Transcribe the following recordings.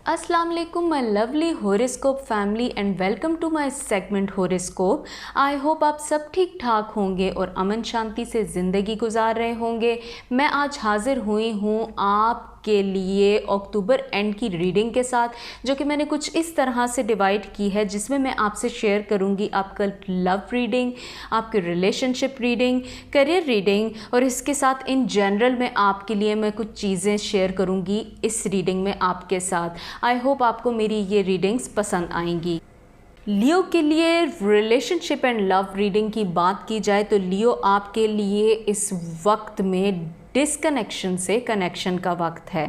अस्सलाम वालेकुम my lovely horoscope family and welcome to my segment horoscope. I hope आप सब ठीक ठाक होंगे और अमन शांति से ज़िंदगी गुजार रहे होंगे। मैं आज हाज़िर हुई हूँ आपके लिए अक्टूबर एंड की रीडिंग के साथ, जो कि मैंने कुछ इस तरह से डिवाइड की है, जिसमें मैं आपसे शेयर करूँगी आपका लव रीडिंग, आपके रिलेशनशिप रीडिंग, करियर रीडिंग और इसके साथ इन जनरल में आपके लिए मैं कुछ चीज़ें शेयर करूँगी इस रीडिंग में आपके साथ। आई होप आपको मेरी ये रीडिंग्स पसंद आएंगी। लियो के लिए रिलेशनशिप एंड लव रीडिंग की बात की जाए तो लियो आपके लिए इस वक्त में डिसकनेक्शन से कनेक्शन का वक्त है।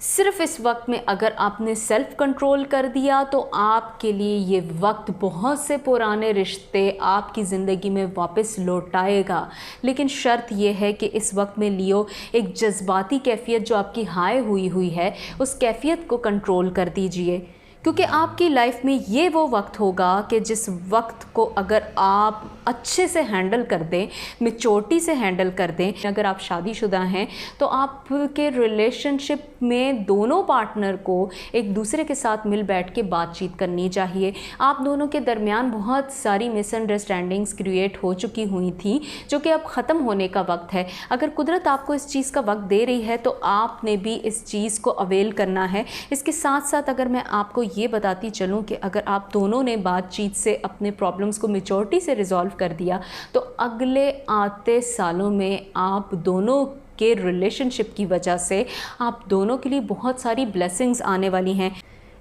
सिर्फ इस वक्त में अगर आपने सेल्फ कंट्रोल कर दिया तो आपके लिए ये वक्त बहुत से पुराने रिश्ते आपकी ज़िंदगी में वापस लौटाएगा। लेकिन शर्त यह है कि इस वक्त में लियो एक जज्बाती कैफियत जो आपकी हाई हुई है, उस कैफियत को कंट्रोल कर दीजिए, क्योंकि आपकी लाइफ में ये वो वक्त होगा कि जिस वक्त को अगर आप अच्छे से हैंडल कर दें, मैच्योरिटी से हैंडल कर दें। अगर आप शादीशुदा हैं तो आपके रिलेशनशिप में दोनों पार्टनर को एक दूसरे के साथ मिल बैठ के बातचीत करनी चाहिए। आप दोनों के दरमियान बहुत सारी मिसअंडरस्टैंडिंग्स क्रिएट हो चुकी हुई थी, जो कि अब ख़त्म होने का वक्त है। अगर कुदरत आपको इस चीज़ का वक्त दे रही है तो आपने भी इस चीज़ को अवेल करना है। इसके साथ साथ अगर मैं आपको ये बताती चलूँ कि अगर आप दोनों ने बातचीत से अपने प्रॉब्लम्स को मैच्योरिटी से रिजॉल्व कर दिया तो अगले आते सालों में आप दोनों के रिलेशनशिप की वजह से आप दोनों के लिए बहुत सारी ब्लेसिंग्स आने वाली हैं।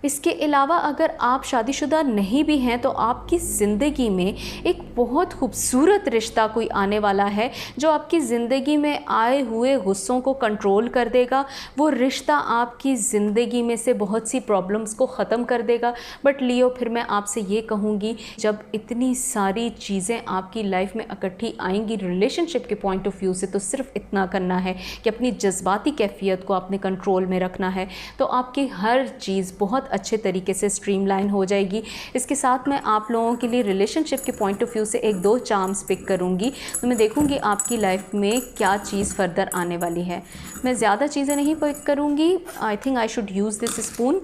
इसके अलावा अगर आप शादीशुदा नहीं भी हैं तो आपकी ज़िंदगी में एक बहुत खूबसूरत रिश्ता कोई आने वाला है, जो आपकी ज़िंदगी में आए हुए गुस्सों को कंट्रोल कर देगा। वो रिश्ता आपकी ज़िंदगी में से बहुत सी प्रॉब्लम्स को ख़त्म कर देगा। बट लियो, फिर मैं आपसे ये कहूँगी, जब इतनी सारी चीज़ें आपकी लाइफ में इकट्ठी आएंगी रिलेशनशिप के पॉइंट ऑफ व्यू से, तो सिर्फ इतना करना है कि अपनी जज्बाती कैफियत को अपने कंट्रोल में रखना है, तो आपकी हर चीज़ बहुत अच्छे तरीके से स्ट्रीमलाइन हो जाएगी। इसके साथ मैं आप लोगों के लिए रिलेशनशिप के पॉइंट ऑफ व्यू से एक दो चार्म्स पिक करूंगी, तो मैं देखूंगी आपकी लाइफ में क्या चीज़ फर्दर आने वाली है। मैं ज़्यादा चीज़ें नहीं पिक करूंगी। I think I should use this spoon.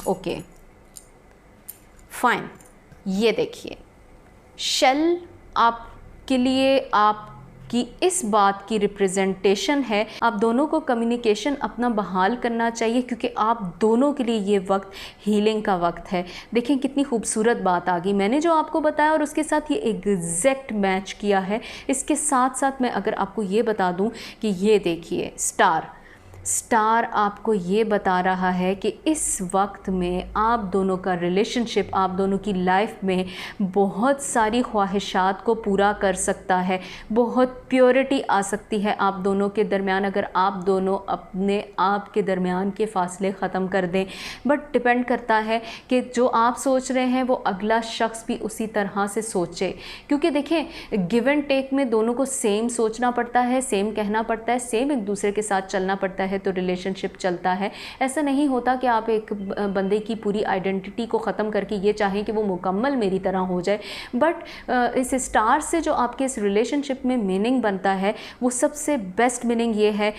Okay fine. ये देखिए, शेल आपके लिए आपकी इस बात की रिप्रेजेंटेशन है। आप दोनों को कम्युनिकेशन अपना बहाल करना चाहिए, क्योंकि आप दोनों के लिए ये वक्त हीलिंग का वक्त है। देखें कितनी खूबसूरत बात आ गई, मैंने जो आपको बताया और उसके साथ ये एग्जैक्ट मैच किया है। इसके साथ साथ मैं अगर आपको ये बता दूं कि ये देखिए, स्टार आपको ये बता रहा है कि इस वक्त में आप दोनों का रिलेशनशिप, आप दोनों की लाइफ में बहुत सारी ख्वाहिशात को पूरा कर सकता है। बहुत प्योरिटी आ सकती है आप दोनों के दरमियान, अगर आप दोनों अपने आप के दरमियान के फ़ासले ख़त्म कर दें। बट डिपेंड करता है कि जो आप सोच रहे हैं वो अगला शख्स भी उसी तरह से सोचे, क्योंकि देखें गिव एंड टेक में दोनों को सेम सोचना पड़ता है, सेम कहना पड़ता है, सेम एक दूसरे के साथ चलना पड़ता है, तो रिलेशनशिप चलता है। ऐसा नहीं होता कि आप एक बंदे की पूरी आइडेंटिटी को ख़त्म करके ये चाहें कि वो मुकम्मल मेरी तरह हो जाए। बट इस स्टार से जो आपके इस रिलेशनशिप में मीनिंग बनता है, वो सबसे बेस्ट मीनिंग ये है,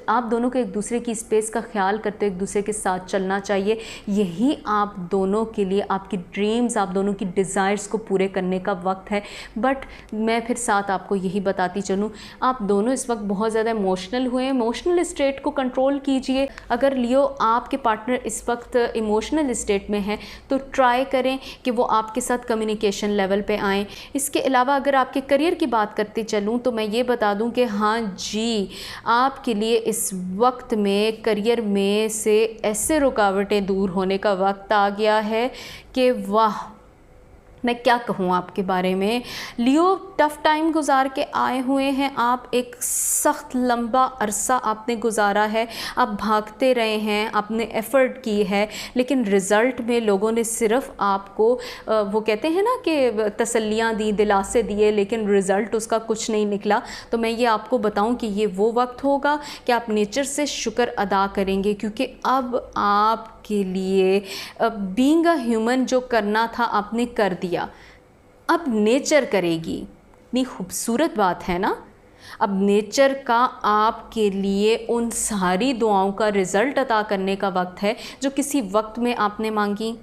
आप दोनों को एक दूसरे की स्पेस का ख्याल करते एक दूसरे के साथ चलना चाहिए। यही आप दोनों के लिए आपकी ड्रीम्स, आप दोनों की डिज़ायर्स को पूरे करने का वक्त है। बट मैं फिर साथ आपको यही बताती चलूँ, आप दोनों इस वक्त बहुत ज़्यादा इमोशनल हुए, इमोशनल स्टेट को कंट्रोल कीजिए। अगर लियो आपके पार्टनर इस वक्त इमोशनल स्टेट में है तो ट्राई करें कि वो आपके साथ कम्युनिकेशन लेवल पे आएँ। इसके अलावा अगर आपके करियर की बात करते चलूँ तो मैं ये बता दूं कि हाँ जी, आपके लिए इस वक्त में करियर में से ऐसे रुकावटें दूर होने का वक्त आ गया है कि वाह, मैं क्या कहूँ आपके बारे में। लियो टफ़ टाइम गुजार के आए हुए हैं आप, एक सख्त लंबा अरसा आपने गुजारा है, आप भागते रहे हैं, आपने एफ़र्ट की है, लेकिन रिज़ल्ट में लोगों ने सिर्फ आपको वो कहते हैं ना कि तसल्लियाँ दी, दिलासे दिए, लेकिन रिज़ल्ट उसका कुछ नहीं निकला। तो मैं ये आपको बताऊँ कि ये वो वक्त होगा कि आप नेचर से शुक्र अदा करेंगे, क्योंकि अब आप के लिए बीइंग अ ह्यूमन जो करना था आपने कर दिया, अब नेचर करेगी। इतनी खूबसूरत बात है ना। अब नेचर का आपके लिए उन सारी दुआओं का रिज़ल्ट अता करने का वक्त है जो किसी वक्त में आपने मांगी।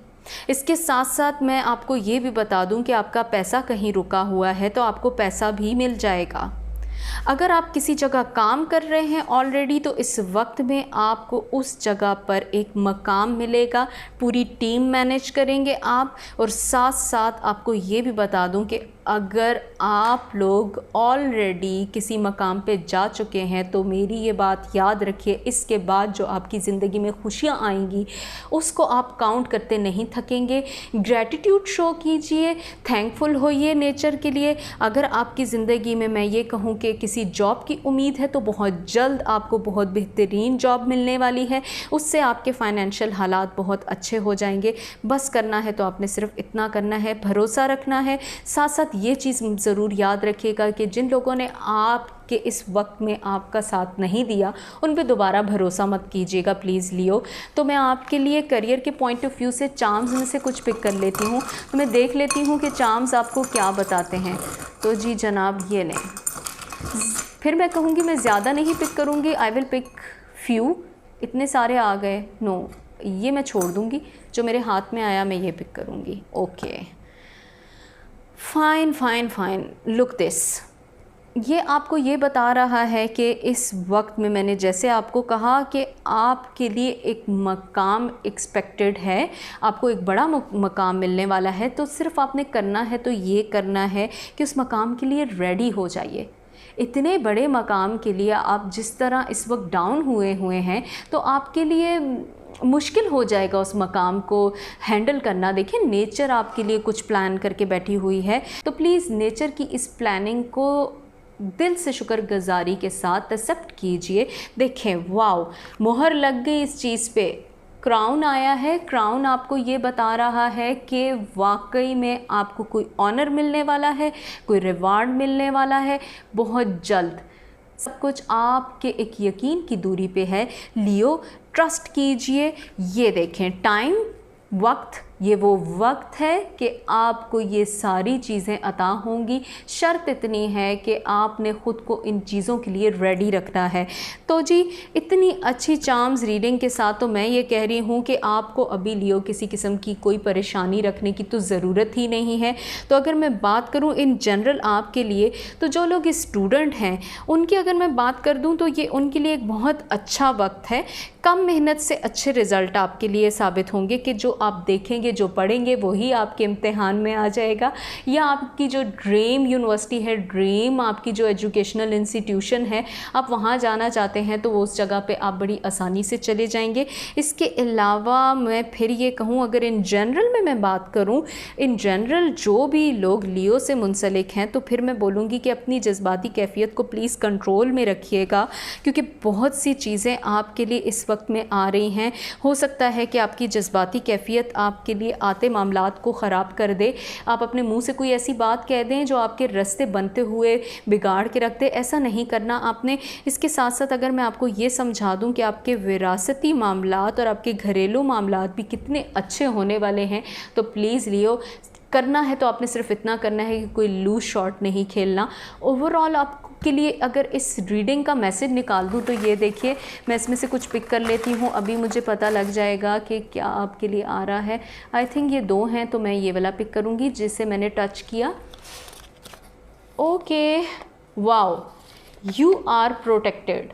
इसके साथ साथ मैं आपको ये भी बता दूं कि आपका पैसा कहीं रुका हुआ है तो आपको पैसा भी मिल जाएगा। अगर आप किसी जगह काम कर रहे हैं ऑलरेडी तो इस वक्त में आपको उस जगह पर एक मकाम मिलेगा, पूरी टीम मैनेज करेंगे आप। और साथ साथ आपको ये भी बता दूं कि अगर आप लोग ऑलरेडी किसी मकाम पे जा चुके हैं तो मेरी ये बात याद रखिए, इसके बाद जो आपकी ज़िंदगी में खुशियाँ आएंगी उसको आप काउंट करते नहीं थकेंगे। ग्रैटिट्यूड शो कीजिए, थैंकफुल होइए नेचर के लिए। अगर आपकी ज़िंदगी में मैं ये कहूँ कि किसी जॉब की उम्मीद है तो बहुत जल्द आपको बहुत बेहतरीन जॉब मिलने वाली है, उससे आपके फाइनेंशियल हालात बहुत अच्छे हो जाएंगे। बस करना है तो आपने सिर्फ इतना करना है, भरोसा रखना है। साथ साथ ये चीज़ ज़रूर याद रखिएगा कि जिन लोगों ने आपके इस वक्त में आपका साथ नहीं दिया उन पे दोबारा भरोसा मत कीजिएगा प्लीज़ लियो। तो मैं आपके लिए करियर के पॉइंट ऑफ व्यू से चार्म्स में से कुछ पिक कर लेती हूँ, तो मैं देख लेती हूँ कि चार्म्स आपको क्या बताते हैं। तो जी जनाब ये लें, फिर मैं कहूँगी मैं ज़्यादा नहीं पिक करूँगी, आई विल पिक फ्यू। इतने सारे आ गए, नो ये मैं छोड़ दूँगी, जो मेरे हाथ में आया मैं ये पिक करूँगी। Okay fine fine fine, look this. ये आपको ये बता रहा है कि इस वक्त में मैंने जैसे आपको कहा कि आपके लिए एक मकाम एक्सपेक्टेड है, आपको एक बड़ा मकाम मिलने वाला है। तो सिर्फ आपने करना है तो ये करना है कि उस मकाम के लिए रेडी हो जाइए। इतने बड़े मकाम के लिए आप जिस तरह इस वक्त डाउन हुए हैं तो आपके लिए मुश्किल हो जाएगा उस मकाम को हैंडल करना। देखिए नेचर आपके लिए कुछ प्लान करके बैठी हुई है, तो प्लीज़ नेचर की इस प्लानिंग को दिल से शुक्रगुजारी के साथ एक्सेप्ट कीजिए। देखें वाओ, मोहर लग गई इस चीज़ पे, क्राउन आया है। क्राउन आपको ये बता रहा है कि वाकई में आपको कोई ऑनर मिलने वाला है, कोई रिवार्ड मिलने वाला है बहुत जल्द। सब कुछ आपके एक यकीन की दूरी पे है। लियो ट्रस्ट कीजिए। ये देखें टाइम, वक्त, ये वो वक्त है कि आपको ये सारी चीज़ें अता होंगी। शर्त इतनी है कि आपने ख़ुद को इन चीज़ों के लिए रेडी रखना है। तो जी इतनी अच्छी चार्म्स रीडिंग के साथ तो मैं ये कह रही हूँ कि आपको अभी लियो किसी किस्म की कोई परेशानी रखने की तो ज़रूरत ही नहीं है। तो अगर मैं बात करूँ इन जनरल आपके लिए, तो जो लोग स्टूडेंट हैं उनकी अगर मैं बात कर दूँ तो ये उनके लिए एक बहुत अच्छा वक्त है। कम मेहनत से अच्छे रिज़ल्ट आपके लिए साबित होंगे कि जो आप देखेंगे, जो पढ़ेंगे वही आपके इम्तिहान में आ जाएगा। या आपकी जो ड्रीम यूनिवर्सिटी है, ड्रीम आपकी जो एजुकेशनल इंस्टीट्यूशन है, आप वहाँ जाना चाहते हैं तो वो उस जगह पे आप बड़ी आसानी से चले जाएंगे। इसके अलावा मैं फिर ये कहूँ, अगर इन जनरल में मैं बात करूँ, इन जनरल जो भी लोग लियो से मुंसलिक हैं, तो फिर मैं बोलूँगी कि अपनी जज्बाती कैफियत को प्लीज़ कंट्रोल में रखिएगा, क्योंकि बहुत सी चीज़ें आपके लिए इस वक्त में आ रही हैं। हो सकता है कि आपकी जज्बाती कैफियत आपके लिए आते मामलात को ख़राब कर दे। आप अपने मुंह से कोई ऐसी बात कह दें जो आपके रास्ते बनते हुए बिगाड़ के रख दे, ऐसा नहीं करना आपने। इसके साथ साथ अगर मैं आपको ये समझा दूं कि आपके विरासती मामलात और आपके घरेलू मामलात भी कितने अच्छे होने वाले हैं, तो प्लीज़ लियो करना है तो आपने सिर्फ इतना करना है कि कोई लूज शॉट नहीं खेलना। ओवरऑल आपके लिए अगर इस रीडिंग का मैसेज निकाल दूँ तो ये देखिए, मैं इसमें से कुछ पिक कर लेती हूँ, अभी मुझे पता लग जाएगा कि क्या आपके लिए आ रहा है। आई थिंक ये दो हैं तो मैं ये वाला पिक करूँगी जिसे मैंने टच किया। Okay wow, you are protected.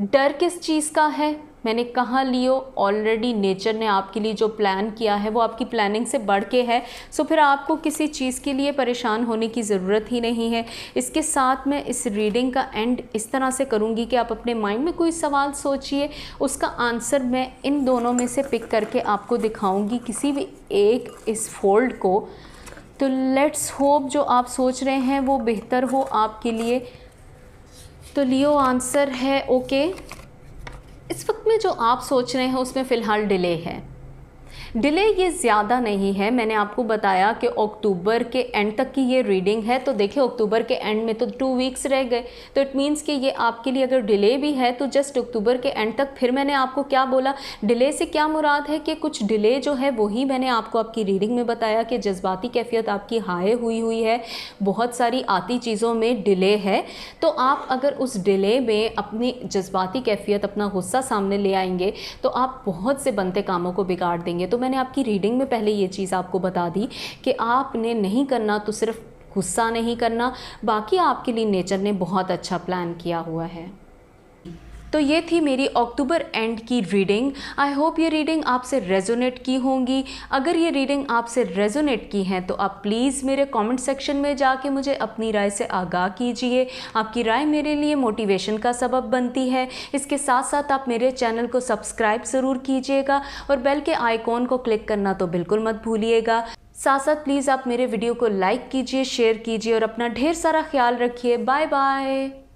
डर किस चीज़ का है? मैंने कहा लियो, ऑलरेडी नेचर ने आपके लिए जो प्लान किया है वो आपकी प्लानिंग से बढ़ के है। सो फिर आपको किसी चीज़ के लिए परेशान होने की ज़रूरत ही नहीं है। इसके साथ मैं इस रीडिंग का एंड इस तरह से करूँगी कि आप अपने माइंड में कोई सवाल सोचिए, उसका आंसर मैं इन दोनों में से पिक करके आपको दिखाऊँगी, किसी भी एक इस फोल्ड को। तो लेट्स होप जो आप सोच रहे हैं वो बेहतर हो आपके लिए। तो लियो आंसर है ओके। इस वक्त में जो आप सोच रहे हैं उसमें फ़िलहाल डिले है। डिले ये ज़्यादा नहीं है, मैंने आपको बताया कि अक्टूबर के एंड तक की ये रीडिंग है। तो देखिए अक्टूबर के एंड में तो 2 वीक्स रह गए, तो इट मीन्स कि ये आपके लिए अगर डिले भी है तो जस्ट अक्टूबर के एंड तक। फिर मैंने आपको क्या बोला, डिले से क्या मुराद है कि कुछ डिले जो है वही मैंने आपको आपकी रीडिंग में बताया कि जज्बाती कैफियत आपकी हाई हुई है, बहुत सारी आती चीज़ों में डिले है। तो आप अगर उस डिले में अपनी जज्बाती कैफियत, अपना गुस्सा सामने ले आएंगे तो आप बहुत से बनते कामों को बिगाड़ देंगे। तो मैंने आपकी रीडिंग में पहले ये चीज़ आपको बता दी कि आपने नहीं करना तो सिर्फ गुस्सा नहीं करना, बाकी आपके लिए नेचर ने बहुत अच्छा प्लान किया हुआ है। तो ये थी मेरी अक्टूबर एंड की रीडिंग। आई होप ये रीडिंग आपसे रेजोनेट की होंगी। अगर ये रीडिंग आपसे रेजोनेट की है तो आप प्लीज़ मेरे कमेंट सेक्शन में जाके मुझे अपनी राय से आगाह कीजिए। आपकी राय मेरे लिए मोटिवेशन का सबब बनती है। इसके साथ साथ आप मेरे चैनल को सब्सक्राइब ज़रूर कीजिएगा और बेल के आइकॉन को क्लिक करना तो बिल्कुल मत भूलिएगा। साथ साथ प्लीज़ आप मेरे वीडियो को लाइक कीजिए, शेयर कीजिए और अपना ढेर सारा ख्याल रखिए। Bye bye.